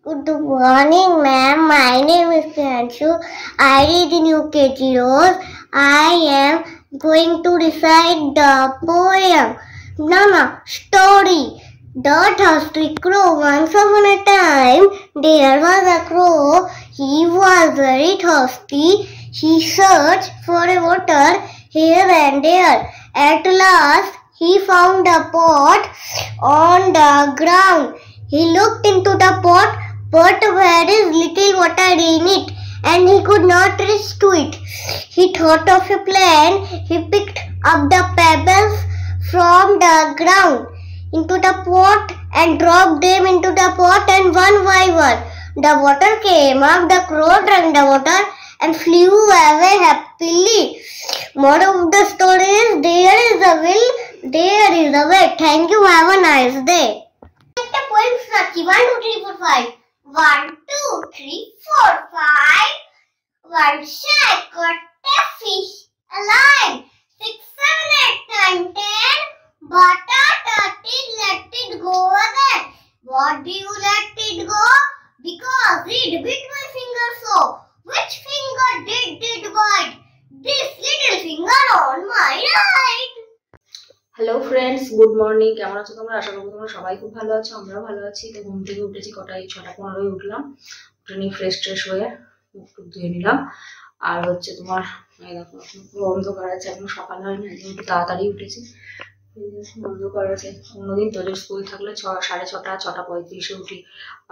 Good morning, ma'am. My name is Priyanshu. I read in UKG Rose. I am going to recite the poem. Story. The thirsty crow. Once upon a time, there was a crow. He was very thirsty. He searched for a water here and there. At last, he found a pot on the ground. He looked into the pot, but there is little water in it, and he could not reach to it. He thought of a plan. He picked up the pebbles from the ground into the pot and dropped them into the pot, and one by one the water came up. The crow drank the water and flew away happily. Moral of the story is, there is a will, there is a way. Thank you. Have a nice day. The poem Snarky. 1, 2, 3, 4, 5. 1, 2, 3, 4, 5. One shark caught a fish alive. 6, 7, 8, 9, 10. But a turtle let it go again. What do you let it go? Because it bit my finger so. Which finger did it bite? This little finger on my right. Hello friends, good morning. কেমন আছো তোমরা? আশা করি তোমরা সবাই খুব ভালো আছো। আমরাও ভালো আছি। তো ঘুম থেকে উঠেছি কটায়? 6:15 উঠলাম। উঠে নিয়ে ফ্রেশ হয়ে মুখ টুক ধুয়ে নিলাম। আর হচ্ছে তোমার দেখো পুরো অন্ধকার আছে, এখন সকাল হয়নি, আজকে একটু তাড়াতাড়ি উঠেছি। অন্ধকার আছে। অন্যদিন তোদের স্কুল থাকলে 6:30, 6:35 উঠি।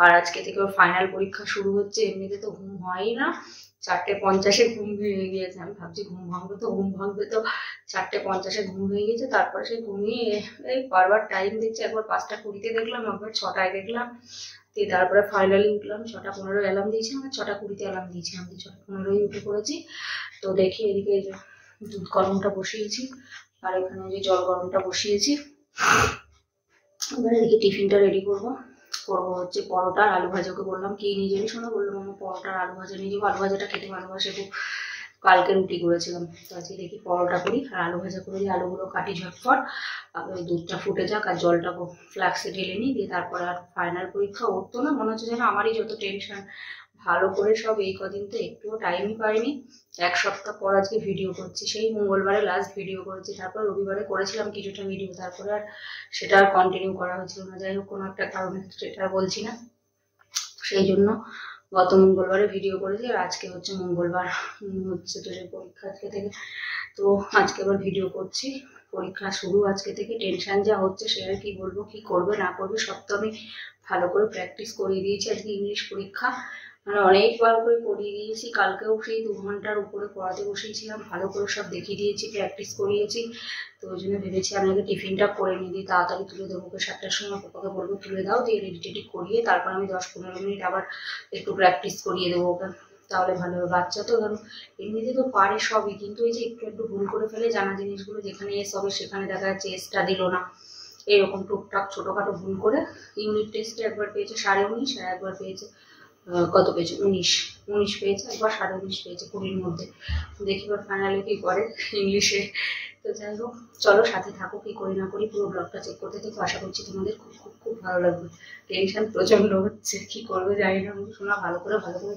আর আজকে থেকে ওর ফাইনাল পরীক্ষা শুরু হচ্ছে। এমনিতে তো ঘুম হয়ই না। 4:50 ঘুম ভেঙে গিয়েছে। আমি ভাবছি ঘুম ভাঙবে তো 4:50 ঘুম ভেঙে গেছে। তারপরে সে ঘুমিয়ে এই বারবার টাইম দিচ্ছে, একবার 5:20 দেখলাম, একবার 6টায় দেখলাম। দিয়ে তারপরে ফাইনালি উঠলাম। 6:15 অ্যালার্ম দিয়েছি, আমার 6:20 অ্যালার্ম দিয়েছি। আমি 6:15 উঠে পড়েছি। তো দেখি এদিকে দুধ গরমটা বসিয়েছি, আর এখানে যে জল গরমটা বসিয়েছি। এবার এদিকে টিফিনটা রেডি করবো হচ্ছে পরোটা আর আলু ভাজা। ওকে বললাম কি নিয়ে যাবি? শোনা বললো মামা পরোটা আর আলু ভাজা নিয়ে যাবো। আলু ভাজাটা খেতে ভালোবাসে খুব। কালকে রুটি করেছিলাম, তো আজকে দেখি পরোটা করি আর আলু ভাজা করে দিই। আলুগুলো কাটি ঝটফট, আবার দুধটা ফুটে যাক আর জলটা ফ্লাক্সে ঢেলে নিই। দিয়ে তারপরে আর ফাইনাল পরীক্ষা উঠতো না, মনে হচ্ছে যেন আমারই যত টেনশন। ভালো করে সব এই কদিন তো একটুও টাইমই পাইনি। 1 সপ্তাহ পর আজকে ভিডিও করছি। সেই মঙ্গলবারে লাস্ট ভিডিও করেছি, তারপর রবিবারে করেছিলাম কিছুটা ভিডিও, তারপরে আর সেটা আর কন্টিনিউ করা হয়েছিল না। যাই হোক, কোনো একটা কারণে, সেটা বলছি না। সেই জন্য গত মঙ্গলবারে ভিডিও করেছি, আর আজকে হচ্ছে মঙ্গলবার, হচ্ছে তোদের পরীক্ষা আজকে থেকে। তো আজকে আবার ভিডিও করছি। পরীক্ষা শুরু আজকে থেকে। টেনশন যা হচ্ছে সে আর কি বলবো। কি করবে না করবে সব তো আমি ভালো করে প্র্যাকটিস করিয়ে দিয়েছি। আজকে ইংলিশ পরীক্ষা, মানে অনেকবার করে পড়িয়ে দিয়েছি। কালকেও সেই 2 ঘন্টার উপরে পড়াতে বসিয়েছিলাম, ভালো করে সব দেখিয়ে দিয়েছি, প্র্যাকটিস করিয়েছি। তো ওই জন্য ভেবেছি আমি আগে টিফিনটা করে নিয়ে দিই, তাড়াতাড়ি তুলে দেবো। 7টার সময় পাপাকে বলবো তুলে দাও, দিয়ে রেডি করিয়ে তারপর আমি 10-15 মিনিট আবার একটু প্র্যাকটিস করিয়ে দেবো ওকে, তাহলে ভালো হবে। বাচ্চা তো ধরো এমনিতে তো পারে সবই, কিন্তু এই যে একটু ভুল করে ফেলে জানা জিনিসগুলো, যেখানে এস হবে সেখানে দেখা যাচ্ছে এসটা দিল না, এরকম টুকটাক ছোটোখাটো ভুল করে। ইউনিট টেস্টে একবার পেয়েছে 19.5, আর একবার পেয়েছে কত পেয়েছে 19 পেয়েছে, একবার 19.5 পেয়েছে 20-র মধ্যে। দেখি এবার ফাইনালি কি করে ইংলিশে। তো যাই হোক, চলো সাথে থাকো, কি করি না করি পুরো ব্লগটা চেক করতে থাকো। আশা করছি তোমাদের খুব ভালো লাগবে। টেনশন প্রচন্ড হচ্ছে, কি করবে জানি না। শোনা ভালো করে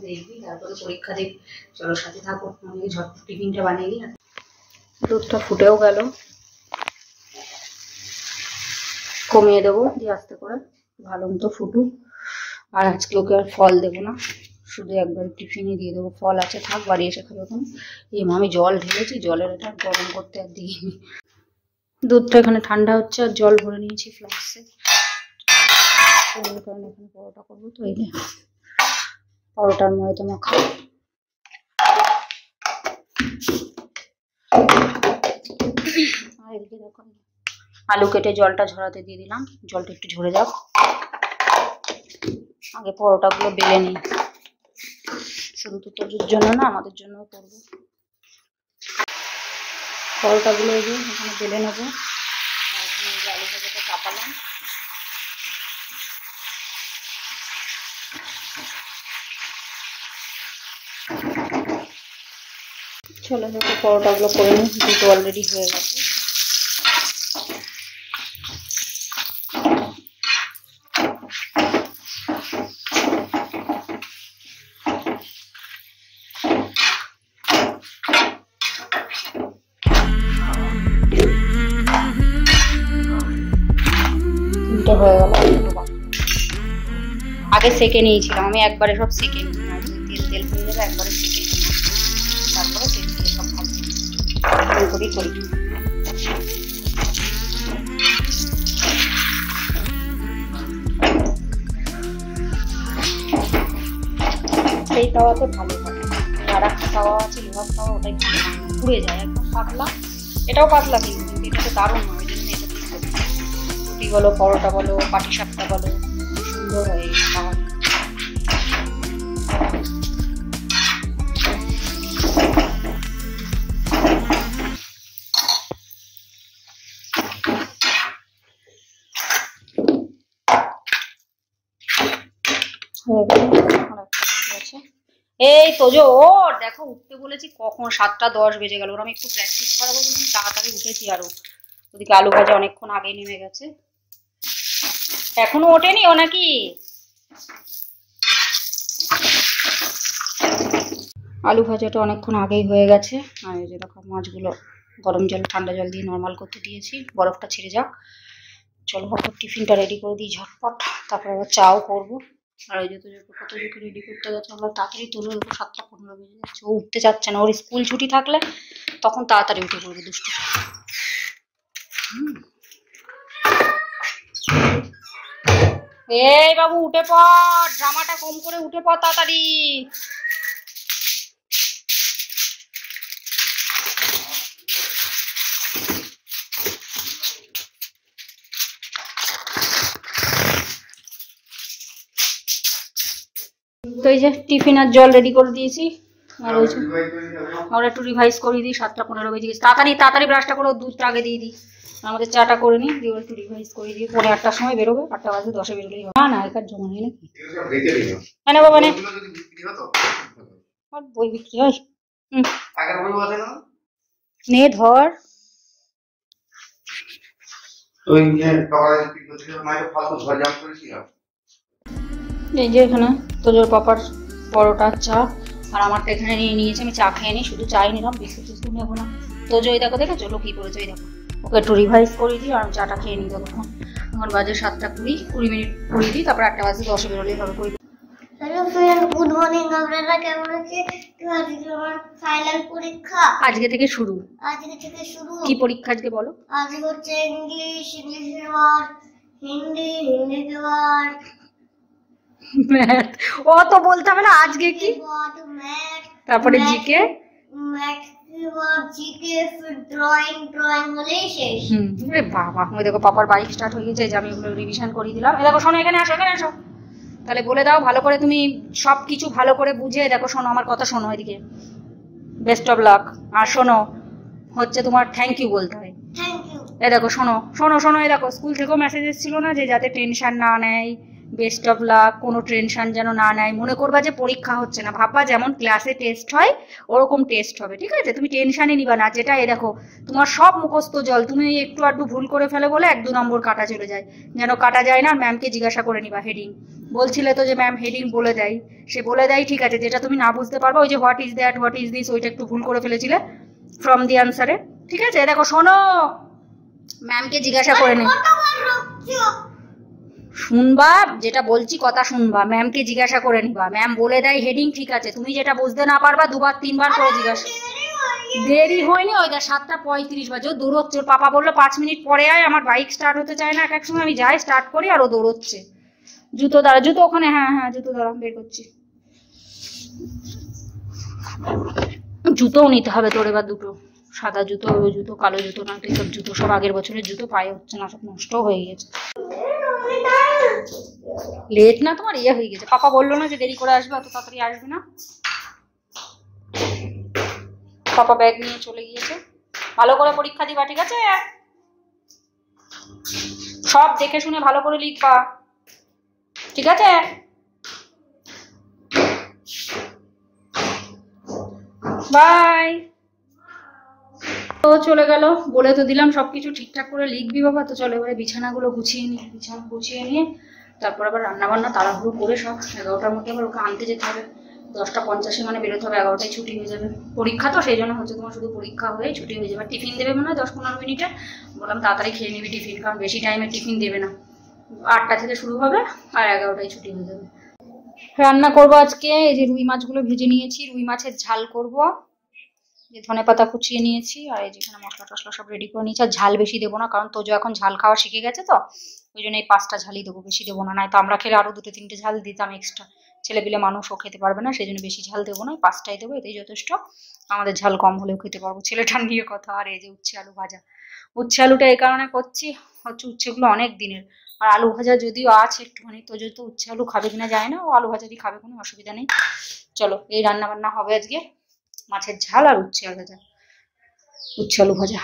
দেখবি, তারপরে পরীক্ষা দেখবি। চলো সাথে থাকো। আমি ঝটপট টিফিনটা বানিয়ে দিই। দুধটা ফুটেও গেল, কমিয়ে দেবো দিয়ে আস্তে করে, ভালো মতো ফুটুক। আর আজকে ওকে আর ফল দেবো না, শুধু একবার টিফিনে দিয়ে দেবো। ফল আছে, থাক, বাড়ি এসে খাবো। এখন আমি জল ঢেলেছি, জলের এটা গরম করতে আর দিইনি। দুধটা এখানে ঠান্ডা হচ্ছে, আর জল ভরে নিয়েছি ফ্লাক্সে। কারণ এখানে পরোটা করবো, তো এই পরোটার ময়দা মাখা। আর এদিকে দেখো আলু কেটে জলটা ঝরাতে দিয়ে দিলাম, জলটা একটু ঝরে যাক। আগে পরোটাগুলো বেলে নিই, শুধু তো তোদের জন্য না, আমাদের জন্যও করবো। পরোটাগুলো এই যে এখানে বেলে নেবো। আর এখানে এই যে আলু ভাজাটা চাপালাম। চলো দেখো পরোটাগুলো করে নিই, দুটো অলরেডি হয়ে গেছে। তো হয়ে গেল। আগে সেকে নিয়েছিলাম আমি, একবারে সব সেকে নিই, তেল তেল হয়ে যাবে, একবারে সেকে নিই, তারপরে তেল দিয়ে সব ভাজি করি করি। সেই তাওয়াতে ভালো হয়, আর একটা তাওয়া আছে লোহার তাওয়া, ওটাই ভালো পুড়ে যায় একদম পাতলা। এটাও পাতলা কিন্তু এটাতে দারুণ হয়, ওই জন্য এটা রুটি বলো, পরোটা বলো, পাটি সাপটা বলো, সুন্দর হয় এই তাওয়া। এই তোজো ওর দেখো, উঠতে বলেছি কখন 7:10 বেজে গেল। ওর আমি একটু প্র্যাকটিস করাবো বলে আমি তাড়াতাড়ি উঠেছি। আরো ওদিকে আলু ভাজা অনেকক্ষণ আগে নেমে গেছে, এখনো ওঠেনি ও নাকি? আলু ভাজাটা অনেকক্ষণ আগেই হয়ে গেছে। আর এই যে দেখো মাছগুলো গরম জল ঠান্ডা জল দিয়ে নর্মাল করতে দিয়েছি, বরফটা ছেড়ে যাক। চলো টিফিনটা রেডি করে দিই ঝটপট, তারপরে আবার চাও করবো। আর ওই যে কত জোকে রেডি করতে গেছে, আমরা তাড়াতাড়ি তুলে 7:15 বেজে যাচ্ছে। ও উঠতে চাচ্ছে না, ওর স্কুল ছুটি থাকলে তখন তাড়াতাড়ি উঠে পড়বে দুষ্টু। এই বাবু উঠে পড়, জামাটা কম করে উঠে পড় তাড়াতাড়ি। তো এই যে টিফিন আর জল রেডি করে দিয়েছি। আর ওই আমরা একটু রিভাইজ করে দিই, 7:15 বেজে গেছে। তাড়াতাড়ি তাড়াতাড়ি ব্রাশটা করে দুধটা আগে দিয়ে দিই, আমাদের চাটা করে নিই, দিয়ে একটু রিভাইজ করে দিই। 8:45 সময় বেরোবে, 8:10 বেরোলেই হয় না। একার জমা নেই নাকি না বাবা, মানে বই বিক্রি হয়। নে ধর, এই যে এখানে তোজোর পাপার পরোটা চা, আর আমারটা এখানে নিয়ে নিয়েছি। আমি চা খেয়ে নিই, শুধু চাই নিলাম, বিস্কুট টিস্কুট নেবো না। তোজো এই দেখো দেখো চলো কি করেছো, এই দেখো ওকে একটু রিভাইজ করে দিই, আর আমি চাটা খেয়ে নিই। তখন এখন বাজে 7:20 মিনিট করে দিই, তারপর 8:10 বেরোলেই হবে করে দিই। Hello friend, good morning. আপনারা কেমন আছেন? আজকে আমার ফাইনাল পরীক্ষা, আজকে থেকে শুরু। কি পরীক্ষা আজকে বলো? আজকে হচ্ছে English word, Hindi word, math. ও তো বলতে হবে না আজকে কি, তারপরে জিকে, ড্রয়িং হলেই শেষ। বাবা, ওই দেখো পাপার বাইক স্টার্ট হয়ে গেছে, যে আমি ওগুলো রিভিশন করিয়ে দিলাম। এই দেখো শোনো, এখানে আসো, এখানে আসো। তাহলে বলে দাও ভালো করে, তুমি সবকিছু ভালো করে বুঝে দেখো। শোনো আমার কথা, শোনো এদিকে, বেস্ট অফ লাক। আর শোনো হচ্ছে তোমার থ্যাংক ইউ বলতে হয়। এই দেখো শোনো শোনো শোনো, এই দেখো স্কুল থেকেও মেসেজ এসেছিল না, যে যাতে টেনশন না নেয়, বেস্ট অফ লাক, কোনো টেনশন যেন না নেয়। মনে করবা যে পরীক্ষা হচ্ছে না, ভাববা যেমন ক্লাসে টেস্ট হয় ওরকম টেস্ট হবে, ঠিক আছে? তুমি টেনশনই নিবা না। যেটা এই দেখো তোমার সব মুখস্থ জল, তুমি একটু আধটু ভুল করে ফেলে বলে 1-2 নম্বর কাটা চলে যায়, যেন কাটা যায় না। ম্যামকে জিজ্ঞাসা করে নিবা হেডিং। বলছিলে তো যে ম্যাম হেডিং বলে দেয়, সে বলে দেয়, ঠিক আছে? যেটা তুমি না বুঝতে পারবে, ওই যে what is that, what is this, ওইটা একটু ভুল করে ফেলেছিলে ফ্রম দি আনসারে, ঠিক আছে? দেখো শোনো, ম্যামকে জিজ্ঞাসা করে নে, শুনবা যেটা বলছি, কথা শুনবা, ম্যামকে জিজ্ঞাসা করে নিবা। ম্যাম বলে দেয় হেডিং, ঠিক আছে? তুমি যেটা বুঝতে না পারবা 2-3 বার করে জিজ্ঞাসা। দেরি হয়নি, ওই 7:35 বাজে, ও দৌড়চ্ছে। ওর পাপা বললো 5 মিনিট পরে আয়, আমার বাইক স্টার্ট হতে চায় না এক এক সময়, আমি যাই স্টার্ট করি আর ও দৌড়চ্ছে। জুতো দাঁড়া, জুতো ওখানে, হ্যাঁ হ্যাঁ জুতো দাঁড়া, বের করছি। জুতোও নিতে হবে তোর এবার, দুটো সাদা জুতো, ওই জুতো, কালো জুতো না, এইসব জুতো সব আগের বছরের জুতো, পায়ে হচ্ছে না, সব নষ্ট হয়ে গেছে। লেট না তোমার, ইয়ে হয়ে গেছে। পাপা বললো না যে দেরি করে আসবে, অত তাড়াতাড়ি আসবে না। পাপা ব্যাগ নিয়ে চলে গিয়েছে। ভালো করে পরীক্ষা দিবা, ঠিক আছে? সব দেখে শুনে ভালো করে লিখবা, ঠিক আছে? বাই। তো চলে গেল, বলে তো দিলাম সবকিছু ঠিকঠাক করে লিখবি বাবা। তো চলো এবারে বিছানাগুলো গুছিয়ে নিই। বিছানা গুছিয়ে নিয়ে তারপর আবার রান্নাবান্না তাড়াহুড়ো করে সব 11টার মধ্যে আবার ওকে আনতে যেতে হবে। 10:50 মানে বেরোতে হবে, 11টায় ছুটি হয়ে যাবে। পরীক্ষা তো সেই জন্য হচ্ছে তোমার শুধু পরীক্ষা হয়ে ছুটি হয়ে যাবে। টিফিন দেবে মনে হয় 10-15 মিনিটে। বললাম তাড়াতাড়ি খেয়ে নিবি টিফিন, কারণ বেশি টাইমে টিফিন দেবে না, 8টা থেকে শুরু হবে আর 11টায় ছুটি হয়ে যাবে। রান্না করবো আজকে এই যে রুই মাছগুলো ভেজে নিয়েছি, রুই মাছের ঝাল করব। যে ধনেপাতা কুচিয়ে নিয়েছি আর এই যেখানে মশলা টশলা সব রেডি করে নিয়েছি। আর ঝাল বেশি দেবো না, কারণ তোজো এখন ঝাল খাওয়া শিখে গেছে, তো ওই জন্য এই 5টা ঝালই দেবো, বেশি দেবো না। নাই তো আমরা খেলে আরো 2-3টে ঝাল দিতাম এক্সট্রা, ছেলেপিলে মানুষও খেতে পারবে না, সেই জন্য বেশি ঝাল দেবো না, 5টাই দেবো, এতেই যথেষ্ট। আমাদের ঝাল কম হলেও খেতে পারবো, ছেলেটার নিয়ে কথা। আর এই যে উচ্ছে আলু ভাজা, উচ্ছে আলুটা এই কারণে করছি, হচ্ছে উচ্ছেগুলো অনেক দিনের। আর আলু ভাজা যদিও আছে একটুখানি, তো যেহেতু উচ্ছে আলু খাবে কিনা যায় না, ও আলু ভাজা দিয়ে খাবে, কোনো অসুবিধা নেই। চলো, এই রান্না বান্না হবে আজকে, মাছের ঝাল আর উচ্ছে ভাজা, উচ্ছে আলু ভাজা।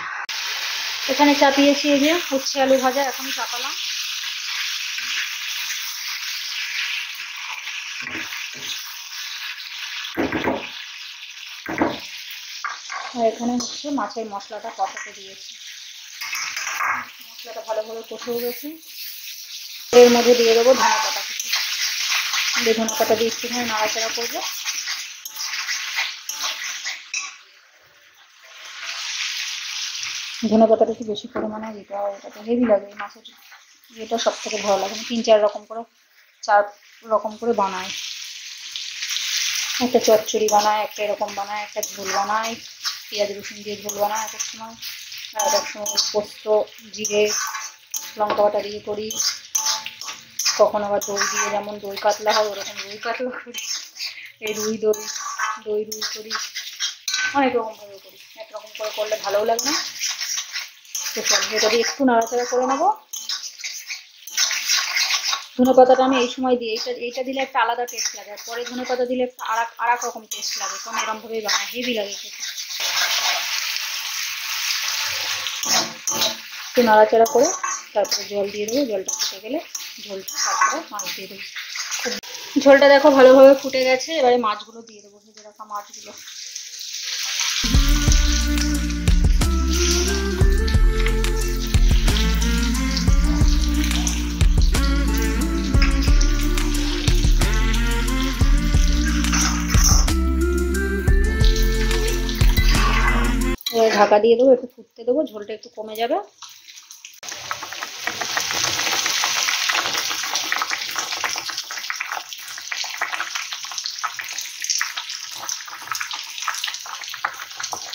এখানে চাপিয়েছি এই যে উচ্ছে আলু ভাজা, এখনই চাপালাম। আর এখানে হচ্ছে মাছের মশলাটা কষাতে দিয়েছি, মশলাটা ভালোভাবে কষেও গেছে। এর মধ্যে দিয়ে দেবো ধনেপাতা কুচি, ধনেপাতা দিয়ে একটুখানি নাড়াচাড়া করবো। ধনেপাতাটা একটু বেশি পরিমাণে দিতে হয়, এটা তো হেভি লাগে এই মাছের, এটা সব থেকে ভালো লাগে। 3-4 রকম করে 4 রকম করে বানায়, একটা চচ্চড়ি বানায়, একটা এরকম বানায়, একটা ঝোল বানায়, পেঁয়াজ রসুন দিয়ে ঝোল বানায় এক এক সময়, আর এক সময় পোস্ত জিরে লঙ্কা বাটা দিয়ে করি, কখন আবার দই দিয়ে, যেমন দই কাতলা হয় ওরকম দই কাতলা করি, এই রুই দই রুই করি, অনেক রকম ভাবে করি, একরকম করে করলে ভালোও লাগে না। তো চল, এটা দিয়ে একটু নাড়াচাড়া করে নেবো। ধনেপাতাটা আমি এই সময় দিই, এইটা দিলে একটা আলাদা টেস্ট লাগে, আর পরে ধনেপাতা দিলে একটা আর এক রকম টেস্ট লাগে, কারণ এরকম ভাবেই বানায়, হেভি লাগে খেতে। একটু নাড়াচাড়া করে তারপরে জল দিয়ে দেবো, জলটা ফুটে গেলে ঝোলটা, তারপরে মাছ দিয়ে দেবো। ঝোলটা দেখো ভালোভাবে ফুটে গেছে, এবারে মাছগুলো দিয়ে দেবো, ভেজে রাখা মাছগুলো। ঢাকা দিয়ে দেবো, একটু ফুটতে দেবো, ঝোলটা একটু কমে যাবে।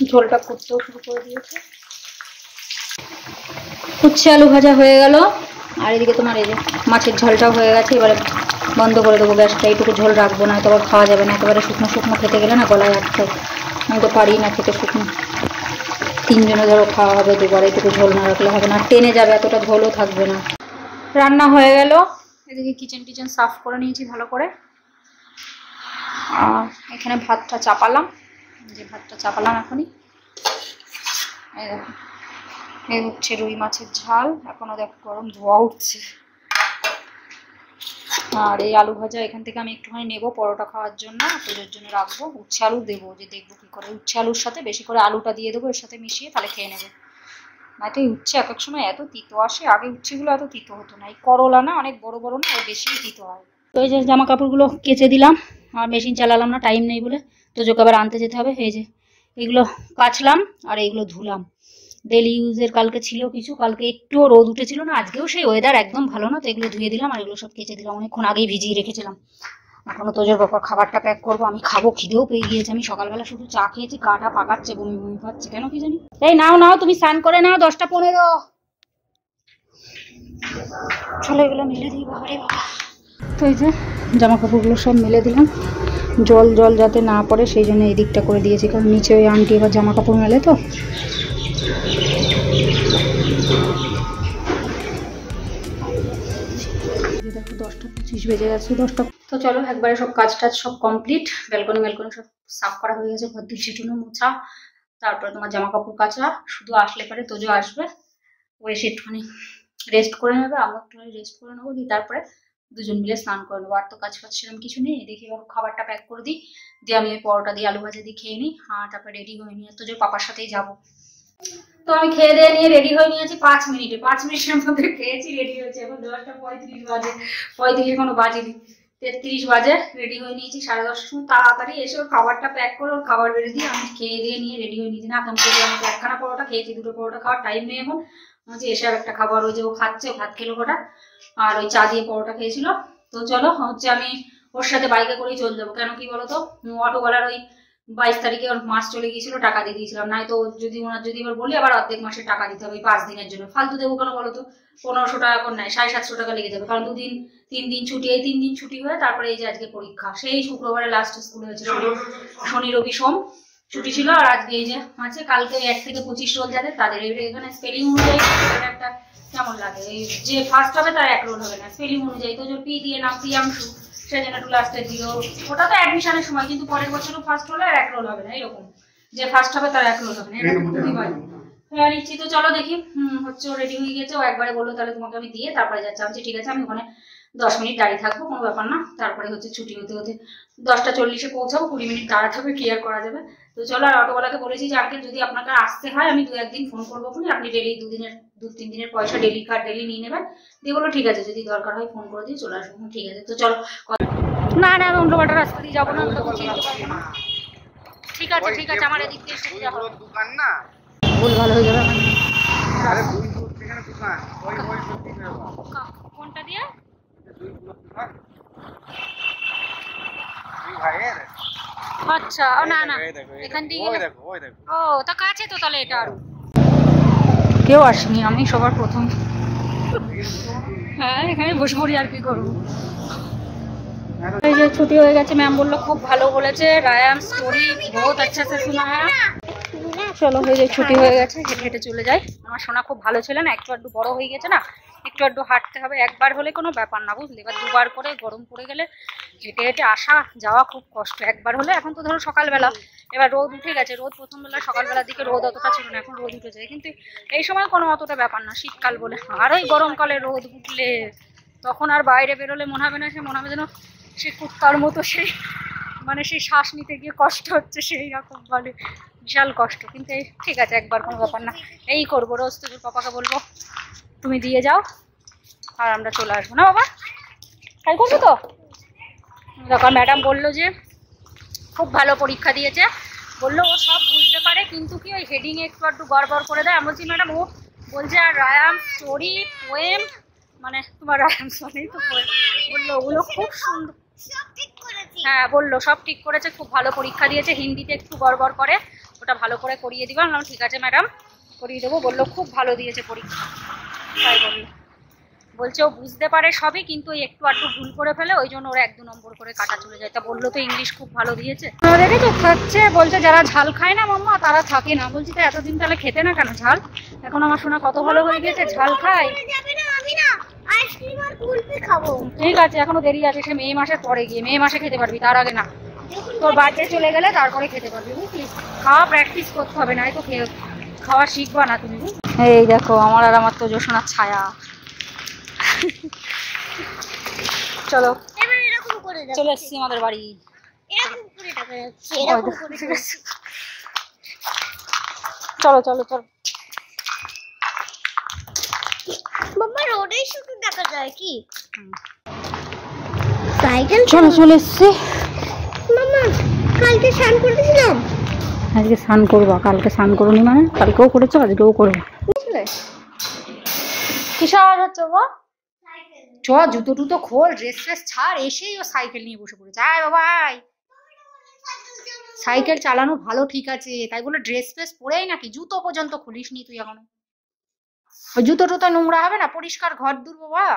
ঝোলটা ফুটতেও শুরু করে দিয়েছে। উচ্ছে আলু ভাজা হয়ে গেল, আর এদিকে তোমার এই যে মাছের ঝোলটাও হয়ে গেছে। এবারে বন্ধ করে দেবো গ্যাসটা, এইটুকু ঝোল রাখবো না, তো আবার খাওয়া যাবে না, একেবারে শুকনো শুকনো খেতে গেলে না গলায় আটকায়, আমি তো পারি না খেতে শুকনো। 3 জনে ধরো খাওয়া হবে, দুবার এইটুকু ঝোল না রাখলে হবে না, টেনে যাবে, এতটা ঝোলও থাকবে না। রান্না হয়ে গেল, এদিকে কিচেন সাফ করে নিয়েছি ভালো করে, আর এখানে ভাতটা চাপালাম, যে ভাতটা চাপালাম এখনই। এই দেখো, এই হচ্ছে রুই মাছের ঝাল, এখনো দেখো গরম ধোয়া উঠছে। আর এই আলু ভাজা এখান থেকে আমি একটুখানি নেবো পরোটা খাওয়ার জন্য, তোদের জন্য রাখবো। উচ্ছে আলু দেবো, যে দেখবো কি করে, উচ্ছে আলুর সাথে বেশি করে আলুটা দিয়ে দেবো এর সাথে মিশিয়ে, তাহলে খেয়ে নেবে। না তো এই উচ্ছে এক এক সময় এত তিতো আসে, আগে উচ্ছেগুলো এত তিতো হতো না, এই করলা না অনেক বড় বড় না, বেশি তিতো হয়। তো এই যে জামা কাপড়গুলো কেচে দিলাম, আর মেশিন চালালাম না, টাইম নেই বলে, তো যোকে আবার আনতে যেতে হবে। এই যে এগুলো কাচলাম আর এইগুলো ধুলাম, ডেলি ইউজের কালকে ছিল কিছু, কালকে একটুও রোদ উঠেছিল না, আজকেও সেই ওয়েদার একদম ভালো না, তো এগুলো ধুয়ে দিলাম আর এগুলো সব কেচে দিলাম, অনেকক্ষণ আগেই ভিজিয়ে রেখেছিলাম। এখনো তোজোর বাবার খাবারটা প্যাক করবো, আমি খাবো, খিদেও পেয়ে গিয়েছে, আমি সকালবেলা শুধু চা খেয়েছি, গাটা পাকাচ্ছে, বমি বমি পাচ্ছে, কেন কি জানি। এই নাও তুমি স্নান করে নাও, 10টা 15। চলো এগুলো মেলে দিই, বাবারে বাবা। তো এই যে জামা কাপড়গুলো সব মেলে দিলাম, জল যাতে না পড়ে সেই জন্য এই দিকটা করে দিয়েছি, কারণ নিচে ওই আন্টি এবার জামা কাপড় মেলে, তো দেখো 10টা 25 বেজে গেছে, 10টা। তো চলো একবারে সব কাজ টাজ সব কমপ্লিট, ব্যালকনি সব সাফ করা হয়ে গেছে, ঘর দিয়ে ছিটানো মোছা, তারপরে তোমার জামা কাপড় কাচা। শুধু আসলে পরে তোজো আসবে, ও এসে একটুখানি রেস্ট করে নেবে, আমরা একটুখানি রেস্ট করে নেবো, দিয়ে তারপরে দুজন মিলে স্নান করে নেবো। আর তো কাজ ফাজ সেরকম কিছু নেই, দেখি খাবারটা প্যাক করে দিই, দিয়ে আমি ওই পরোটা দিয়ে আলু ভাজা দিয়ে খেয়ে নিই, আর তারপরে রেডি হয়ে নিই, তোজোর পাপার সাথেই যাবো। তো আমি খেয়ে দিয়ে নিয়ে রেডি হয়ে নিয়েছি 5 মিনিটে, 5 মিনিটের মধ্যে খেয়েছি, রেডি হয়েছে। এখন 10টা 35 বাজে, 35 এখনো বাজেনি, 33 বাজে, রেডি হয়ে নিয়েছি 10:30 সময়। তাড়াতাড়ি এসে ওর খাবারটা প্যাক করে ওর খাবার বেড়ে দিয়ে আমি খেয়ে দিয়ে নিয়ে রেডি হয়ে নিয়েছি। না এখন করে আমাকে একখানা পরোটা খেয়েছি, 2টো পরোটা খাওয়ার টাইম নেই এখন, যে এসে আর একটা খাবার, ওই যে ও খাচ্ছে, ভাত খেলো কটা, আর ওই চা দিয়ে পরোটা খেয়েছিল। তো চলো হচ্ছে আমি ওর সাথে বাইকে করেই চলে যাবো। কেন কি বলতো, অটোওয়ালার ওই 22 তারিখে ওর মাস চলে গিয়েছিল, টাকা দিয়ে দিয়েছিলাম, নাই তো যদি ওনার যদি এবার বলি আবার অর্ধেক মাসের টাকা দিতে হবে 5 দিনের জন্য, ফালতু দেবো কেন বলতো? 1500 টাকা করে নেয়, 750 টাকা লেগে যাবে, কারণ 3 দিন ছুটি, এই 3 দিন ছুটি হয়ে তারপরে এই যে আজকে পরীক্ষা। সেই শুক্রবারে লাস্ট স্কুল হয়েছে, শনি রবি সোম ছুটি ছিল, আর আজকে এই যে আছে। কালকে 1 থেকে 25 রোল যাদের, তাদের এখানে স্পেলিং অনুযায়ী একটা কেমন লাগে, এই যে ফার্স্ট হবে তার 1 রোল হবে না, স্পেলিং অনুযায়ী। তো যে পি দিয়ে নাম প্রিয়াংশু, সেজন্য একটু লাস্টে দিও, ওটা তো অ্যাডমিশনের সময়, কিন্তু পরের বছরও ফার্স্ট হলে আর 1 রোল হবে না, এরকম যে ফার্স্ট হবে তার 1 রোল হবে না, এরকম খুবই হয়। হ্যাঁ নিচ্ছি। তো চলো দেখি, হচ্ছে ও রেডি হয়ে গেছে, ও একবারে বললো তাহলে তোমাকে আমি দিয়ে তারপরে যাচ্ছি। আমি ঠিক আছে, আমি ওখানে 10 মিনিট দাঁড়িয়ে থাকবো, কোনো ব্যাপার না। তারপরে হচ্ছে ছুটি হতে হতে 10টা 40-এ পৌঁছাবো, 20 মিনিট দাঁড়াতে হবে, ক্লিয়ার করা যাবে। তো চলো, আর অটোওয়ালাকে বলেছি যে আঙ্কেল যদি আপনাকে আসতে হয় আমি 2-1 দিন ফোন করবো, আপনি ডেলি 2-3 দিনের পয়সা ডেলি কার্ড ডেলি নিয়ে নেবেন। দিয়ে বলো ঠিক আছে, যদি দরকার হয় ফোন করে দিয়ে চলে আসবো। ঠিক আছে, তো চলো। না না, আমি অন্য পাল্টা রাস্তা দিয়ে যাবো না, ঠিক আছে ঠিক আছে, আমার এদিক দিয়ে সুবিধা হবে, দোকান না ভুল ভালো হয়ে যাবে। আরে দোকান ওই কোনটা দিয়ে? আচ্ছা, না না, এখান দিয়ে ও তা কাছে তো, তাহলে এটা আরো কেউ আসেনি, আমি সবার প্রথম। হ্যাঁ, এখানে বসে পড়ি, আর কি করবো। এই যে ছুটি হয়ে গেছে, ম্যাম বললো খুব ভালো বলেছে, রায়াম স্টোরি বহুত আচ্ছা সে শোনা হ্যাঁ। চলো, এই যে ছুটি হয়ে গেছে, হেঁটে হেঁটে চলে যাই। আমার সোনা খুব ভালো ছিল না, একটু আধটু বড় হয়ে গেছে না, একটু আধটু হাঁটতে হবে। একবার হলে কোনো ব্যাপার না, বুঝলি, এবার 2বার করে গরম পড়ে গেলে হেঁটে হেঁটে আসা যাওয়া খুব কষ্ট। একবার হলে, এখন তো ধরো সকালবেলা, এবার রোদ উঠে গেছে, রোদ প্রথম বেলা সকালবেলার দিকে রোদ অতটা ছিল না, এখন রোদ উঠে যায়, কিন্তু এই সময় কোনো অতটা ব্যাপার না, শীতকাল বলে। আর ওই গরমকালে রোদ উঠলে তখন আর বাইরে বেরোলে মনে হবে না, সে মনে হবে যেন সে কুত্তার মতো, সেই মানে সেই শ্বাস নিতে গিয়ে কষ্ট হচ্ছে, সেই রকম বলে, বিশাল কষ্ট। কিন্তু এই ঠিক আছে, একবার কোনো ব্যাপার না, এই করবো। রোজ তোর পাপাকে বলবো তুমি দিয়ে যাও, আর আমরা চলে আসবো না বাবা, তাই করবো তো। দেখো ম্যাডাম বললো যে খুব ভালো পরীক্ষা দিয়েছে, বললো ও সব বুঝতে পারে, কিন্তু কি ওই হেডিংয়ে একটু একটু গড়বড় করে দেয়। আমি বলছি ম্যাডাম, ও বলছে আর রায়াম স্টোরি পোয়েম, মানে তোমার রায়াম শোনেই তো পোয়েম, বললো ওগুলো খুব সুন্দর। হ্যাঁ বললো সব ঠিক করেছে, খুব ভালো পরীক্ষা দিয়েছে, হিন্দিতে একটু গড়বড় করে, ওটা ভালো করে করিয়ে দিবা। না ঠিক আছে ম্যাডাম, করিয়ে দেবো। বললো খুব ভালো দিয়েছে পরীক্ষা, তাই বললো। বলছে ও বুঝতে পারে সবই, কিন্তু একটু আধটু ভুল করে ফেলে, ওই জন্য ওরা 1-2 নম্বর করে কাটা চলে যায়। তা বললো তো ইংলিশ খুব ভালো দিয়েছে। দেখে তো খাচ্ছে, বলছে যারা ঝাল খায় না মাম্মা তারা থাকে না। বলছি তো এতদিন তাহলে খেতে না কেন ঝাল? এখন আমার শোনা কত ভালো হয়ে গেছে, ঝাল খায়। ঠিক আছে, এখনো দেরি আছে, সে মে মাসের পরে গিয়ে, মে মাসে খেতে পারবি, তার আগে না। তোর বার্থডে চলে গেলে তারপরে খেতে পারবি, বুঝলি। খাওয়া প্র্যাকটিস করতে হবে, না তো খাওয়া শিখবা না তুমি। এই দেখো আমার আর আমার তো জোসনার ছায়া। চলো চলে এসছি আমাদের বাড়ি। চলো চলো চলো, বাবা রোডে শুধু দেখা যায় কি সাইকেল। চলো চলে এসছি। মামা কালকে স্নান করেছিলাম, আজকে স্নান করবা? কালকে স্নান করোনি মানে? কালকেও করেছো, আজকেও করবো। কিসব হচ্ছে গো? চ জুতো টুতো খোল, ড্রেস ফ্রেস ছাড়, এসেই ও সাইকেল নিয়ে বসে পড়েছে। আয় বাবাই, সাইকেল চালানো ভালো ঠিক আছে, তাই বলে ড্রেস ফ্রেস পরেই নাকি? জুতো পর্যন্ত খুলিস নি তুই এখনো? ওই জুতো টুতো নোংরা হবে না, পরিষ্কার ঘর দূর বাবা।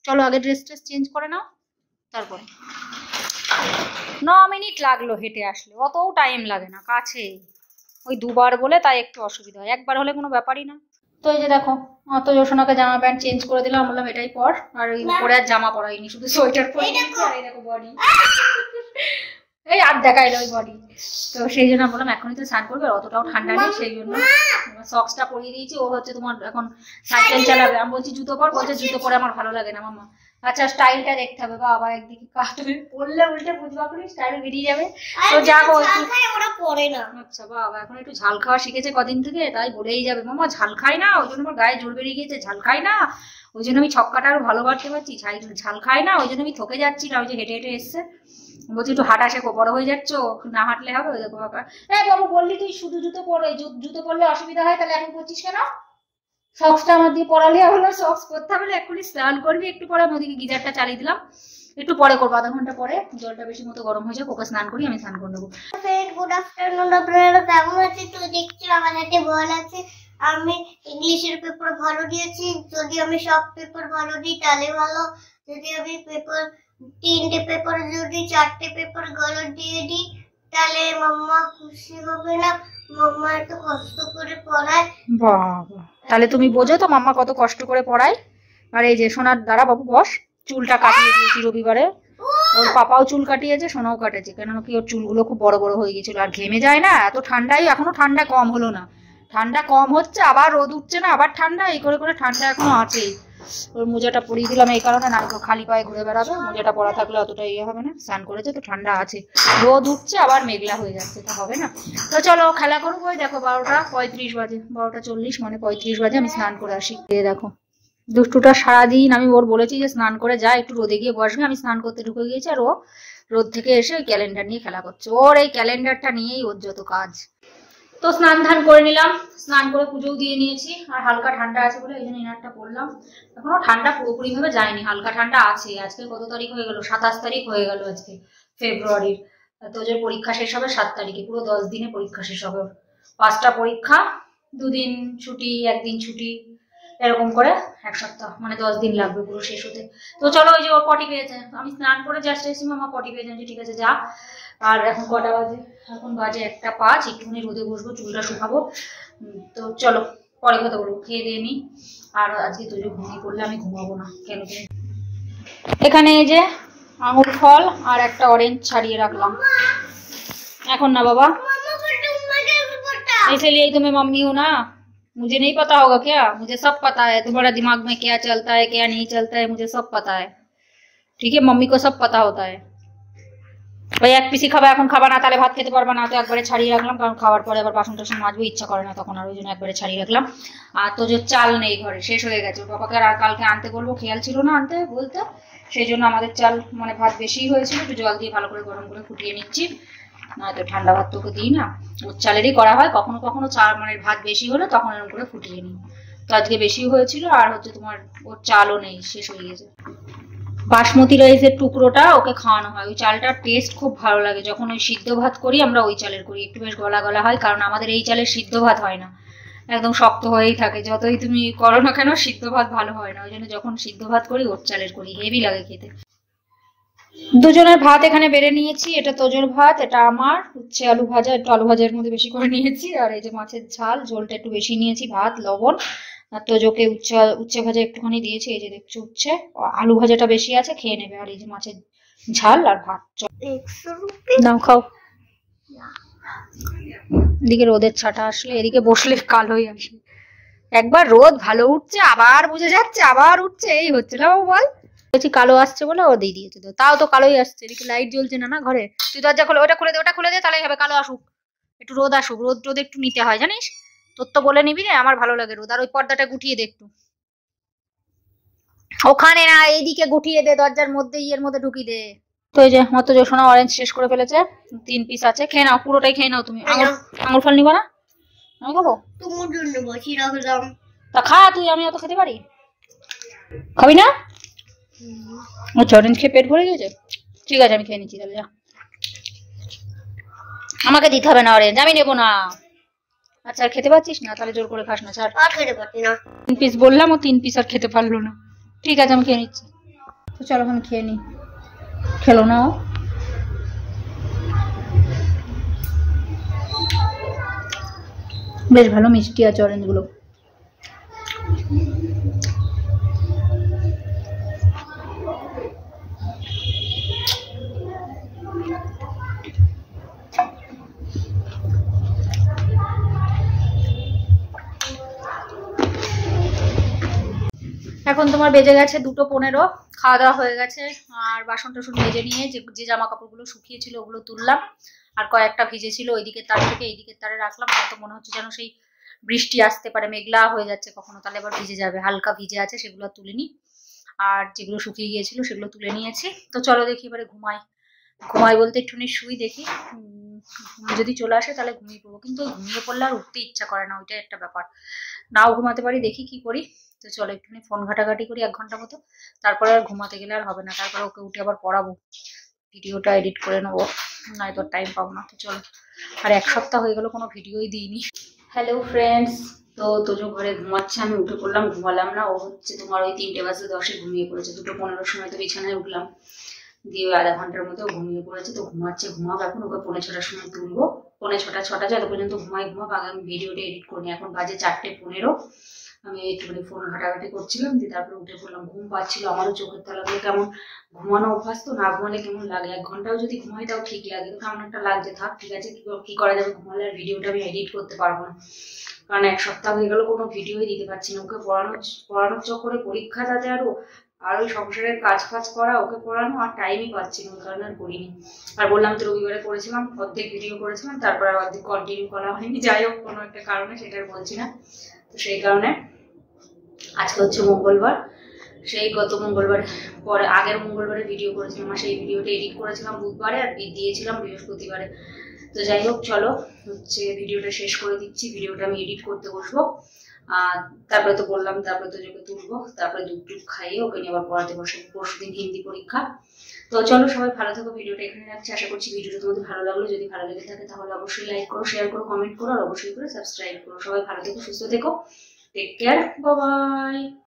চলো আগে ড্রেস ট্রেস চেঞ্জ করে নাও, তারপরে। 9 মিনিট লাগলো হেঁটে আসলে, অতও টাইম লাগে না, কাছে। ওই 2বার বলে তাই একটু অসুবিধা হয়, একবার হলে কোনো ব্যাপারই না। তো এই যে দেখো, তো জোসনাকে জামা প্যান্ট চেঞ্জ করে দিলাম, বললাম এটাই পর। আর ওই পরে আর জামা পরাইনি, শুধু সোয়েটার পরে দিয়েছি। আর এই দেখো বডি, এই আর দেখাইলো ওই বডি। তো সেই জন্য বললাম এখনই তো স্নান করবে, অতটাও ঠান্ডা নেই, সেই জন্য সক্সটা পরিয়ে দিয়েছি। ও হচ্ছে তোমার এখন সাইকেল চালাবে। আমি বলছি জুতো পর, বলছে জুতো পরে আমার ভালো লাগে না মামা। আচ্ছা স্টাইলটা দেখতে হবে, বাবা একদিকে কাটবে, পরলে উল্টে বুঝবা করি স্টাইল বেরিয়ে যাবে। তো যাবো ওরা পরে না। আচ্ছা বাবা এখন একটু ঝাল খাওয়া শিখেছে কদিন থেকে, তাই বলেই যাবে মামা ঝাল খাই না, ওই জন্য আমার গায়ে জোর বেরিয়ে গিয়েছে, ঝাল খাই না, ওই জন্য আমি ছক্কাটা আরো ভালো বাড়তে পারছি, ঝাল খাই না, ওই জন্য আমি থকে যাচ্ছি না। ওই যে হেঁটে হেঁটে এসছে, বলছি একটু হাঁটা শেখো, বড় হয়ে যাচ্ছ, না হাঁটলে হবে। ওই দেখো বাবা, বাবু বললি তুই শুধু জুতো পরো, জুতো পরলে অসুবিধা হয়, তাহলে এখন পরছিস কেন? সক্সটা আমার দিয়ে পরালে হলো, সক্স পরতে হবে এক্ষুনি স্নান করবি, একটু পরে ওদিকে গিজারটা চালিয়ে দিলাম, একটু পরে করবো, আধা ঘন্টা পরে, জলটা বেশি মতো গরম হয়ে যাক, ওকে স্নান করি, আমি স্নান করে নেবো। গুড আফটারনুন, আপনারা কেমন আছেন? তো দেখছি আমার হাতে বল আছে, আমি ইংলিশের পেপার ভালো দিয়েছি। যদি আমি সব পেপার ভালো দিই তাহলে ভালো, যদি আমি পেপার 3টে পেপার যদি 4টে পেপার গলত দিয়ে দিই তাহলে মাম্মা খুশি হবে না। মাম্মা এত কষ্ট করে পড়ায়। বাবা, তাহলে তুমি বোঝো তো মাম্মা কত কষ্ট করে পড়ায়। আর এই যে সোনার দ্বারা বাবু বস, চুলটা কাটিয়ে দিয়েছি রবিবারে, ওর পাপাও চুল কাটিয়েছে, সোনাও কাটেছে, কেন কি ওর চুলগুলো খুব বড় বড় হয়ে গেছিল, আর ঘেমে যায় না এত ঠান্ডায়, এখনো ঠান্ডা কম হলো না, ঠান্ডা কম হচ্ছে আবার রোদ উঠছে না, আবার ঠান্ডা, এই করে করে ঠান্ডা এখনো আছেই। ওর মোজাটা পরিয়ে দিলাম এই কারণে, না তো খালি পায়ে ঘুরে বেড়াবে, মোজাটা পরা থাকলে অতটা ইয়ে হবে না, স্নান করেছে তো ঠান্ডা আছে, রোদ উঠছে আবার মেঘলা হয়ে যাচ্ছে, তো হবে না। তো চলো খেলা করবো, দেখো 12:35 বাজে, 12:40 মানে 35 বাজে, আমি স্নান করে আসি। দেখো দুষ্টুটা সারাদিন আমি ওর বলেছি যে স্নান করে যা, একটু রোদে গিয়ে বসবে, আমি স্নান করতে ঢুকে গিয়েছি, আর ও রোদ থেকে এসে ওই ক্যালেন্ডার নিয়ে খেলা করছে, ওর এই ক্যালেন্ডারটা নিয়েই ওর যত কাজ। তো স্নান ধান করে নিলাম, স্নান করে পুজোও দিয়ে নিয়েছি, আর হালকা ঠান্ডা আছে বলে এই জন্য ইনারটা পরলাম, এখনো ঠান্ডা পুরোপুরি ভাবে যায়নি, হালকা ঠান্ডা আছে। আজকে কত তারিখ হয়ে গেল? 27 তারিখ হয়ে গেল আজকে ফেব্রুয়ারির। তো যে পরীক্ষা শেষ হবে 7 তারিখে, পুরো 10 দিনে পরীক্ষা শেষ হবে, 5টা পরীক্ষা, 2 দিন ছুটি, 1 দিন ছুটি, এরকম করে 1 সপ্তাহ, মানে 10 দিন লাগবে পুরো শেষ হতে। তো চলো, ওই যে ওর পটি পেয়েছে, আমি স্নান করে জাস্ট এসেছি, মামা পটি পেয়েছে, ঠিক আছে যা। আর এখন কটা বাজে? এখন বাজে 1টা 5, একটুখানি রোদে বসবো, চুলটা শুকাবো। তো চলো পরে কথা বলবো, খেয়ে দিয়ে নি। আর আজকে তুই ঘুমিয়ে পড়লে আমি ঘুমাবো না, কেন কি এখানে এই যে আঙুর ফল আর একটা অরেঞ্জ ছাড়িয়ে রাখলাম, এখন না बाबा, इसलिए तुम्हें मम्मी हो ना, मुझे नहीं पता होगा क्या? मुझे सब पता है, तुम्हारा दिमाग में क्या चलता है क्या नहीं चलता है, मुझे सब पता है, ठीक है? मम्मी को सब पता होता है। ওই এক পিসি খাবার, এখন খাবার না তাহলে ভাত খেতে পারবে না, তো একবারে ছাড়িয়ে রাখলাম, কারণ খাওয়ার পরে আবার বাসন টাসন মাজবো, ইচ্ছা করে না তখন, আর ওই জন্য একবারে ছাড়িয়ে রাখলাম। আর তো যে চাল নেই ঘরে, শেষ হয়ে গেছে, বাবাকে আর কালকে আনতে বলবো, খেয়াল ছিল না আনতে বলতে, সেই জন্য আমাদের চাল মানে ভাত বেশি হয়েছিল, একটু জল দিয়ে ভালো করে গরম করে ফুটিয়ে নিচ্ছি, নয়তো ঠান্ডা ভাত তোকে দিই না, ওর চালেরই করা হয়, কখনো কখনো চাল মানে ভাত বেশি হলে তখন এরকম করে ফুটিয়ে নিই। তো আজকে বেশি হয়েছিল, আর হচ্ছে তোমার ওর চালও নেই, শেষ হয়ে গেছে। বাসমতি রাইসের টুকরোটা ওকে খাওয়ানো হয়, ওই চালটার টেস্ট খুব ভালো লাগে, যখন ওই সিদ্ধ ভাত করি আমরা ওই চালের করি, একটু বেশ গলা গলা হয়, কারণ আমাদের এই চালের সিদ্ধ ভাত হয় না, একদম শক্ত হয়েই থাকে, যতই তুমি করো না কেন সিদ্ধ ভাত ভালো হয় না, ওই জন্য যখন সিদ্ধ ভাত করি ওর চালের করি, হেভি লাগে খেতে। দুজনের ভাত এখানে বেড়ে নিয়েছি, এটা তোজোর ভাত, এটা আমার, উচ্ছে আলু ভাজা, একটু আলু ভাজার মধ্যে বেশি করে নিয়েছি, আর এই যে মাছের ঝাল, ঝোলটা একটু বেশি নিয়েছি, ভাত লবণ, আর তোজোকে উচ্ছে ভাজা একটুখানি দিয়েছি, এই যে দেখছো উচ্ছে, আলু ভাজাটা বেশি আছে, খেয়ে নেবে, আর এই যে মাছের ঝাল আর ভাত। নাও খাও। এদিকে রোদের ছাটা আসলে, এদিকে বসলে কালোই আসে, একবার রোদ ভালো উঠছে আবার বুঝে যাচ্ছে, আবার উঠছে, এই হচ্ছে না বল, কালো আসছে বলে ও দিয়ে দিয়েছে, তো তাও তো কালোই আসছে, এদিকে লাইট জ্বলছে না না ঘরে, তুই দরজা খোলে, ওটা খুলে দে, ওটা খুলে দে, তাহলে হবে কালো আসুক, একটু রোদ আসুক, রোদ রোদ একটু নিতে হয় জানিস, তোর তো বলে নিবি রে, আমার ভালো লাগে রোদ। আর ওই পর্দাটা গুটিয়ে দে একটু, ওখানে না এইদিকে গুটিয়ে দে, দরজার মধ্যে ইয়ের মধ্যে ঢুকিয়ে দে। তো এই যে মতো সোনা অরেঞ্জ শেষ করে ফেলেছে, 3 পিস আছে, খেয়ে নাও, পুরোটাই খেয়ে নাও তুমি। আঙুর ফল নিবা না? আমি খাবো, তোমার জন্য বসি রাখলাম। তা খা তুই, আমি অত খেতে পারি? খাবি না? আচ্ছা, অরেঞ্জ খেয়ে পেট ভরে গেছে, ঠিক আছে আমি খেয়ে নিচ্ছি তাহলে, যা, আমাকে দিতে হবে না অরেঞ্জ, আমি নেবো না। আচ্ছা আর খেতে পাচ্ছিস না, তাহলে জোর করে খাস না, ছাড়। আর খেতে পারছি না, 3 পিস বললাম, ও 3 পিস আর খেতে পারলো না, ঠিক আছে আমি খেয়ে নিচ্ছি। তো চলো আমি খেয়ে নিই, খেলো না ও, বেশ ভালো মিষ্টি আছে অরেঞ্জ গুলো। এখন তোমার বেজে গেছে 2:15, খাওয়া দাওয়া হয়ে গেছে, আর বাসন টাসন মেজে নিয়ে যে জামা কাপড়গুলো শুকিয়েছিল ওগুলো তুললাম, আর কয়েকটা ভিজে ছিল ওইদিকের তার থেকে এইদিকের তারে রাখলাম, তো মনে হচ্ছে যেন সেই বৃষ্টি আসতে পারে, মেঘলা হয়ে যাচ্ছে কখনো, তাহলে আবার ভিজে যাবে, হালকা ভিজে আছে সেগুলো তুলে নি, আর যেগুলো শুকিয়ে গিয়েছিল সেগুলো তুলে নিয়েছি। তো চলো দেখি এবারে ঘুমাই বলতে একটুখানি শুই, দেখি যদি চলে আসে তাহলে ঘুমিয়ে পড়বো, কিন্তু ঘুমিয়ে পড়লে আর উঠতে ইচ্ছা করে না, ওইটাই একটা ব্যাপার। নাও ঘুমাতে পারি, দেখি কি করি। তো চলো একটুখানি ফোন ঘাটাঘাটি করি 1 ঘন্টা মতো, তারপরে আর ঘুমাতে গেলে আর হবে না, তারপরে ওকে উঠে আবার পড়াবো, ভিডিওটা এডিট করে নেবো, নয়তো টাইম পাবো না। তো চলো, আর 1 সপ্তাহ হয়ে গেল কোনো ভিডিওই দিইনি। হ্যালো ফ্রেন্ডস, তো তোজো ঘরে ঘুমাচ্ছে, আমি উঠে পড়লাম, ঘুমালাম না। ও হচ্ছে তোমার ওই 3:10 ঘুমিয়ে পড়েছে, 2:15 সময় তো বিছানায় উঠলাম, দিয়ে আধা ঘন্টার মতো ঘুমিয়ে পড়েছে। তো ঘুমাচ্ছে, ঘুমাবো এখন, ওকে 5:45 সময় তুলবো, 5:45 যত পর্যন্ত ঘুমাবো। আগে আমি ভিডিওটা এডিট করিনি, এখন বাজে 4:15। আমি একটুখানি ফোন ঘাটাঘাটি করছিলাম, দিয়ে তারপরে উঠে পড়লাম। ঘুম পাচ্ছিল, আমারও চোখের তলাগুলো কেমন, ঘুমানো অভ্যাস তো, না ঘুমালে কেমন লাগে। 1 ঘন্টাও যদি ঘুমাই তাও ঠিক লাগে, তো কেমন একটা লাগছে। থাক, ঠিক আছে, কি করা যাবে, ঘুমালে আর ভিডিওটা আমি এডিট করতে পারবো না, কারণ 1 সপ্তাহ হয়ে গেল কোনো ভিডিওই দিতে পারছি না। ওকে পড়ানোর চক্করে, পরীক্ষা যাতে আর ওই সংসারের কাজ ফাজ করা, ওকে পড়ানো, আর টাইমই পাচ্ছি না, ওই কারণে আর করিনি। আর বললাম তো রবিবারে করেছিলাম, অর্ধেক ভিডিও করেছিলাম, তারপর আর অর্ধেক কন্টিনিউ করা হয়নি। যাই হোক, কোনো একটা কারণে, সেটা আর বলছি না। তো সেই কারণে আজকে হচ্ছে মঙ্গলবার, সেই গত মঙ্গলবার পরে আগের মঙ্গলবারে ভিডিও করেছিলাম, আর সেই ভিডিওটা এডিট করেছিলাম বুধবারে, আর দিয়েছিলাম বৃহস্পতিবারে। তো যাই হোক, চলো হচ্ছে ভিডিওটা শেষ করে দিচ্ছি, ভিডিওটা আমি এডিট করতে বসবো। তারপরে তো বললাম, তারপরে তো ওকে তুলবো, তারপরে দুধ টুধ খাইয়ে ওকে নিয়ে আবার পড়াতে বসবো, পরশুদিন হিন্দি পরীক্ষা। তো চলো, সবাই ভালো থাকো, ভিডিওটা এখানে রাখছি। আশা করছি ভিডিওটা তোমাদের ভালো লাগলো, যদি ভালো লেগে থাকে তাহলে অবশ্যই লাইক করো, শেয়ার করো, কমেন্ট করো, আর অবশ্যই করে সাবস্ক্রাইব করো। সবাই ভালো থেকো, সুস্থ থেকো, টেক কেয়ার, বাই বাই।